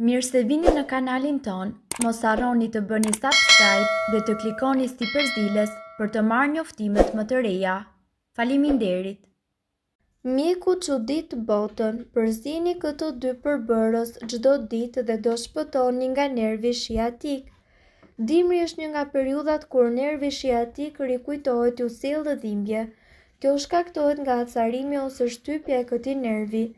Mirë se vini në kanalin ton, mos harroni të bëni subscribe dhe të klikoni si përzieles për të marrë njoftimet më të reja. Faleminderit! Mjeku çudit botën, përzini këto dy përbërës çdo ditë dhe do shpëtoni nga nervi shiatik. Dimri është një nga periudhat kur nervi shiatik rikujtohet u sjellë dhimbje. Kjo shkaktohet nga acarimi ose shtypja e këtij nervi.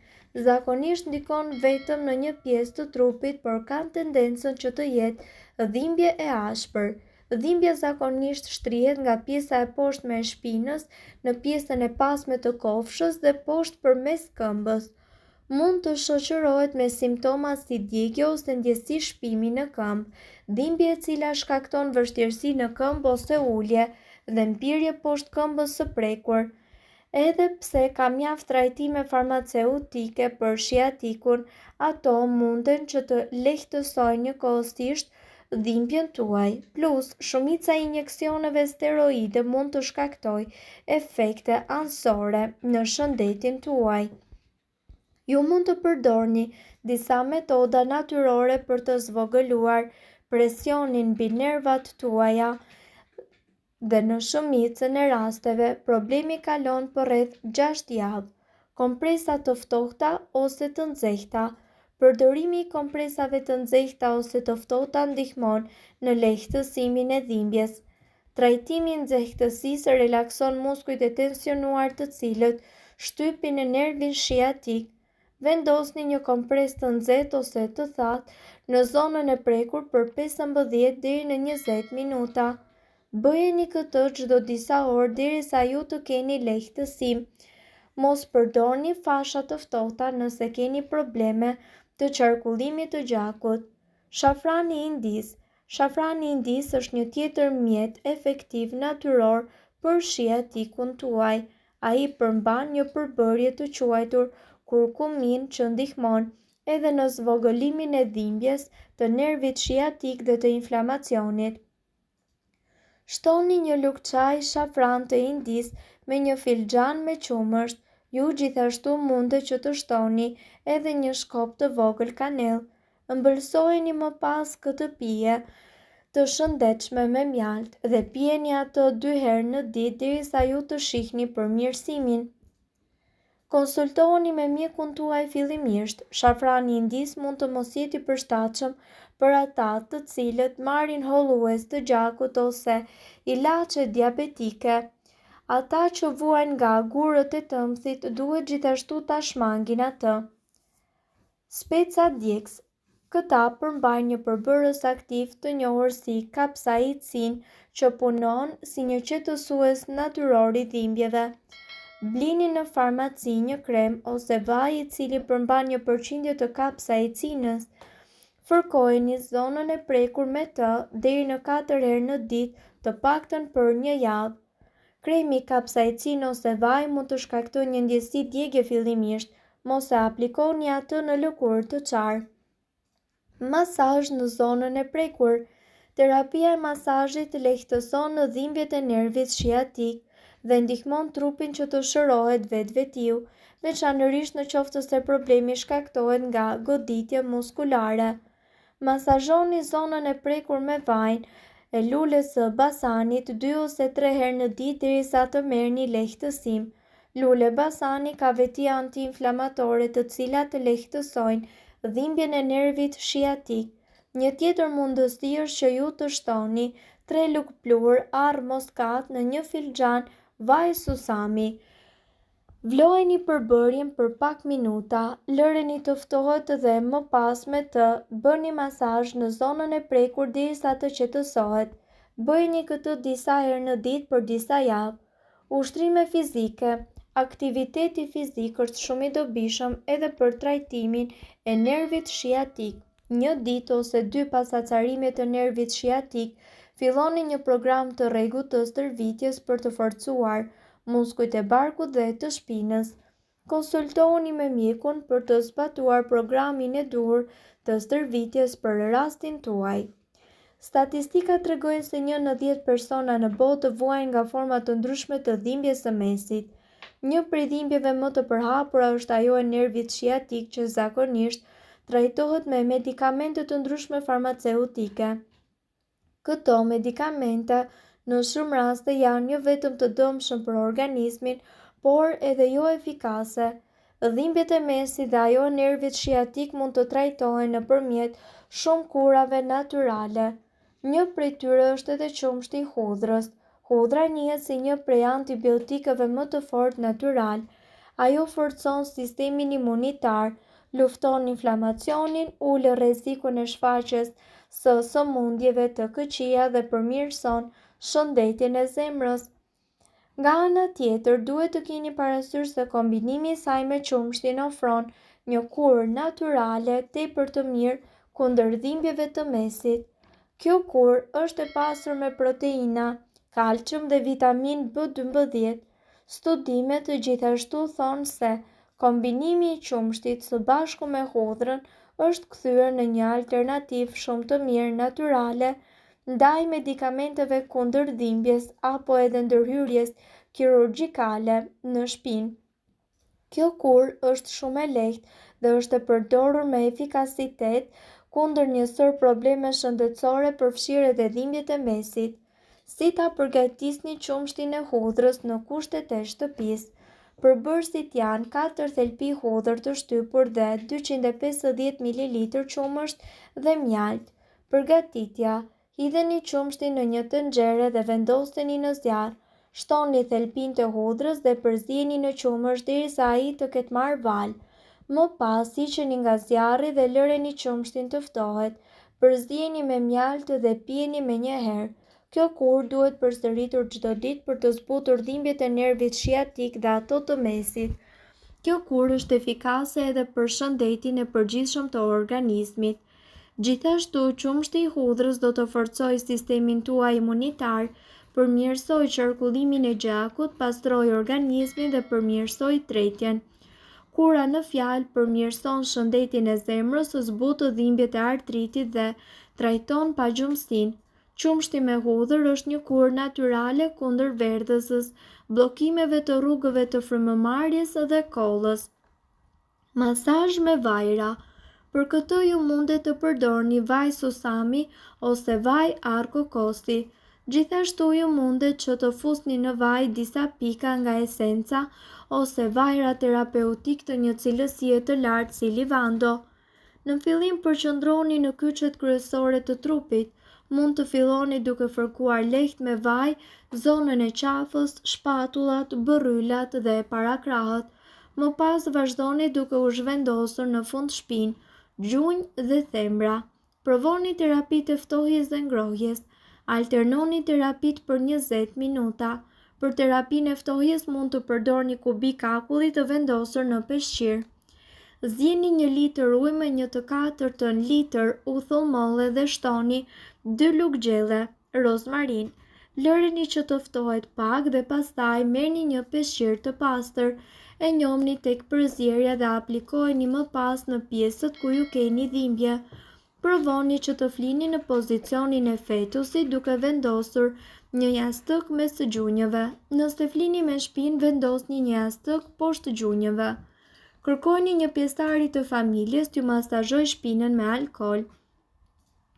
Zakonisht ndikon vetëm në një pjesë të trupit, por kanë tendencën që të jetë dhimbje e ashpër. Dhimbja zakonisht shtrihet nga pjesa e poshtme e shpinës në pjesën e pasme të kofshës dhe poshtë përmes këmbës. Mund të shoqërohet me simptoma si djegje ose ndjesi shpimi në këmbë, dhimbje e cila shkakton vështirësi në këmbë ose ulje dhe mpirje poshtë këmbës së prekur. Edhe pse ka mjaft trajtime farmaceutike për shiatikun, ato munden që të lehtësojnë njëkohësisht dhimbjen tuaj. Plus, shumica e injeksioneve steroide mund të shkaktojë efekte anësore në shëndetin tuaj. Ju mund të përdorni disa metoda natyrore për të zvogëluar presionin mbi nervat tuaja, dhe në shumicën e rasteve problemi kalon për rreth 6 javë. Kompresa të ftohta ose të nxehta. Përdorimi i kompresave të nxehta ose të ftohta ndihmon në lehtësimin e dhimbjes. Trajtimi i nxehtësisë relakson muskujt e tensionuar të cilët shtypin në nervin shiatik. Vendosni një kompres të nxehtë ose të thatë në zonën e prekur për 15 deri në 20 minuta. Bëjeni këtë çdo disa orë derisa ju të keni lehtësim. Mos përdorni fasha të ftohta nëse keni probleme të qarkullimit të gjakut. Shafrani indis. Shafrani indis është një tjetër mjet efektiv natyror për shiatikun tuaj. Ai përmban një përbërje të quajtur kurkumin që ndihmon edhe në zvogëlimin e dhimbjes të nervit shiatik dhe të inflamacionit. Shtoni një lugë çaji shafran të indis me një filxhan me qumësht. Ju gjithashtu mundet që të shtoni edhe një shkop të vogël kanell. Ëmbëlsojeni më pas këtë pije të shëndetshme me mjalt dhe pijeni atë 2 herë në ditë derisa ju të shihni përmirësimin. Konsultohuni me mjekun tuaj fillimisht. Shafrani indis mund të mos jetë i përshtatshëm për ata të cilët marrin hollues të gjakut ose ilaçe diabetike. Ata që vuajnë nga gurët e tëmthit duhet gjithashtu ta shmangin atë. Speca djegës. Këta përmbajnë një përbërës aktiv të njohur si kapsaicin që punon si një qetësues natyror i dhimbjeve. Blini në farmaci një krem ose vaj i cili përmban një përqindje të kapsaicinës. Fërkojeni zonën e prekur me të deri në 4 herë në ditë, të paktën për 1 javë. Kremi kapsaicin ose vaj mund të shkaktojë një ndjesi djegje fillimisht, mos e aplikoni atë në lëkurë të qarë. Masazh në zonën e prekur. Terapia e masazhit lehtëson në dhimbjet e nervit shiatik dhe ndihmon trupin që të shërohet vetvetiu, veçanërisht në qoftë se problemi shkaktohet nga goditje muskulare. Masazhoni zonën e prekur me vajin e lules së basanit 2 ose 3 herë në ditë derisa të merrni lehtësim. Lule basani ka veti anti-inflamatore të cilat të lehtësojnë dhimbjen e nervit shiatik. Një tjetër mundësi është që ju të shtoni 3 lugë pluhur arr moskat në një filxhan vaj susami. Vlojeni përbërjen për pak minuta, lëreni të ftohet dhe më pas me të bëni masazh në zonën e prekur derisa të qetësohet. Bëjeni këtë disa herë në ditë për disa javë. Ushtrime fizike. Aktiviteti fizik është shumë i dobishëm edhe për trajtimin e nervit shiatik. 1 ditë ose 2 pas acarimit të nervit shiatik, filloni një program të rregullt të stërvitjes për të forcuar muskujt e barkut dhe të shpinës. Konsultohuni me mjekun për të zbatuar programin e duhur të stërvitjes për rastin tuaj. Statistikat tregojnë se 1 në 10 persona në botë vuajnë nga forma të ndryshme të dhimbjes së mesit. Një prej dhimbjeve më të përhapura është ajo e nervit shiatik që zakonisht trajtohet me medikamente të ndryshme farmaceutike. Këto medikamente në shumë raste janë jo vetëm të dëmshëm për organizmin, por edhe jo efikase. Dhimbjet e mesit dhe ajo e nervit shiatik mund të trajtohen nëpërmjet shumë kurave natyrale. Një prej tyre është edhe qumshti i hudhrës. Hudhra njihet si një prej antibiotikëve më të fortë natyral. Ajo forcon sistemin imunitar, lufton inflamacionin, ulë rrezikun e shfaqjes së sëmundjeve të këqija dhe përmirëson shëndetjen e zemrës. Nga ana tjetër, duhet të keni parasysh se kombinimi i saj me qumshtin ofron një kurë natyrale tepër të mirë kundër dhimbjeve të mesit. Kjo kurë është e pasur me proteina, kalcium dhe vitaminë B12. Studimet gjithashtu thonë se kombinimi i qumshtit së bashku me hudhrën është kthyer në një alternativë shumë të mirë natyrale ndaj medikamenteve kundër dhimbjes apo edhe ndërhyrjes kirurgjikale në shpinë. Kjo kurë është shumë e lehtë dhe është e përdorur me efikasitet kundër njësër probleme shëndetësore, përfshirë edhe dhimbjet e mesit. Si ta përgatisni qumshtin e hudhrës në kushtet e shtëpisë? Përbërësit janë 4 thelpi hudhër të shtypur dhe 250 ml qumësht dhe mjalt. Përgatitja: hidheni qumshtin në një tenxhere dhe vendoseni në zjarr. Shtoni thelpinë të hudhrës dhe përzieni në qumësht derisa ai të ketë marrë val. Më pas hiqeni nga zjarri dhe lëreni qumshtin të ftohet. Përzieni me mjalt dhe pijeni menjëherë. Kjo kurë duhet përsëritur çdo ditë për të zbutur dhimbjet e nervit shiatik dhe ato të mesit. Kjo kurë është efikase edhe për shëndetin e përgjithshëm të organizmit. Gjithashtu, qumshti i hudhrës do të forcojë sistemin tuaj imunitar, përmirësoj qarkullimin e gjakut, pastroj organizmin dhe përmirësoj tretjen. Kura në fjalë përmirëson shëndetin e zemrës, zbutë dhimbjet e artritit dhe trajton pagjumsinë. Qumshti me hudhër është një kurë natyrale kundër verdhësës, bllokimeve të rrugëve të frymëmarrjes dhe kollës. Masazh me vajra. Për këtë ju mundet të përdorni vaj susami ose vaj arkokosi. Gjithashtu ju mundet që të fusni në vaj disa pika nga esenca ose vajra terapeutik të një cilësie të lartë si livando. Në fillim përqendroni në kyçet kryesore të trupit. Mund të filloni duke fërkuar lehtë me vaj zonën e qafës, shpatullat, bërryllat dhe parakrahët. Më pas vazhdoni duke u zhvendosur në fund shpinë, gjunjë dhe thembra. Provoni terapitë e ftohjes dhe ngrohjes. Alternoni terapitë për 20 minuta. Për terapinë e ftohjes mund të përdorni kubik akulli të vendosur në peshqir. Zjeni 1 litër ujë me 1/4 litër uthull molle dhe shtoni 2 lugë gjelle rozmarin. Lëreni që të ftohet pak dhe pastaj merrni një peshqir të pastër, e njomni tek përzierja dhe aplikojeni më pas në pjesët ku ju keni dhimbje. Provoni që të flini në pozicionin e fetusit duke vendosur një jastëk mes gjunjëve. Nëse flini me shpinë, vendosni një jastëk poshtë gjunjëve. Kërkoni një pjesëtari të familjes t'ju masazhojë shpinën me alkool.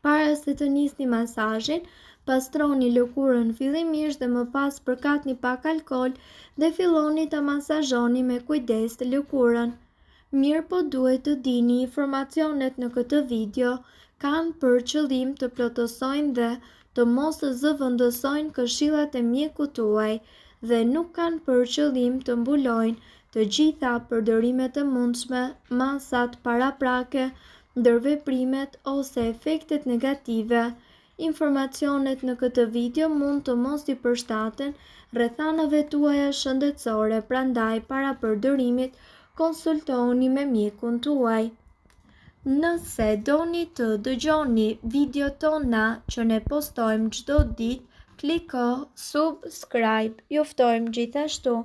Para se të nisni masazhin, pastroni lëkurën fillimisht dhe më pas përkatni pak alkool dhe filloni ta masazhoni me kujdes lëkurën. Mirë po duhet të dini, informacionet në këtë video kanë për qëllim të plotësojnë dhe të mos zëvendësojnë këshillat e mjekut tuaj dhe nuk kanë për qëllim të mbulojnë të gjitha përdorimet e mundshme, masat paraprake, ndërveprimet ose efektet negative. Informacionet në këtë video mund të mos i përshtaten rrethanave tuaja shëndetësore, prandaj para përdorimit konsultohuni me mjekun tuaj. Nëse doni të dëgjoni videot tona që ne postojmë çdo ditë, kliko subscribe. Ju ftojmë gjithashtu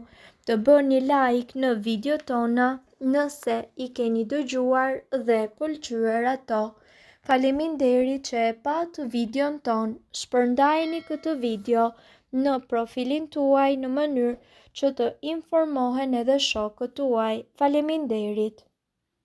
të bëni like në videot tona nëse i keni dëgjuar dhe pëlqyer ato. Faleminderit që e pat videon ton. Shpërndajeni këtë video në profilin tuaj në mënyrë që të informohen edhe shokët tuaj. Faleminderit.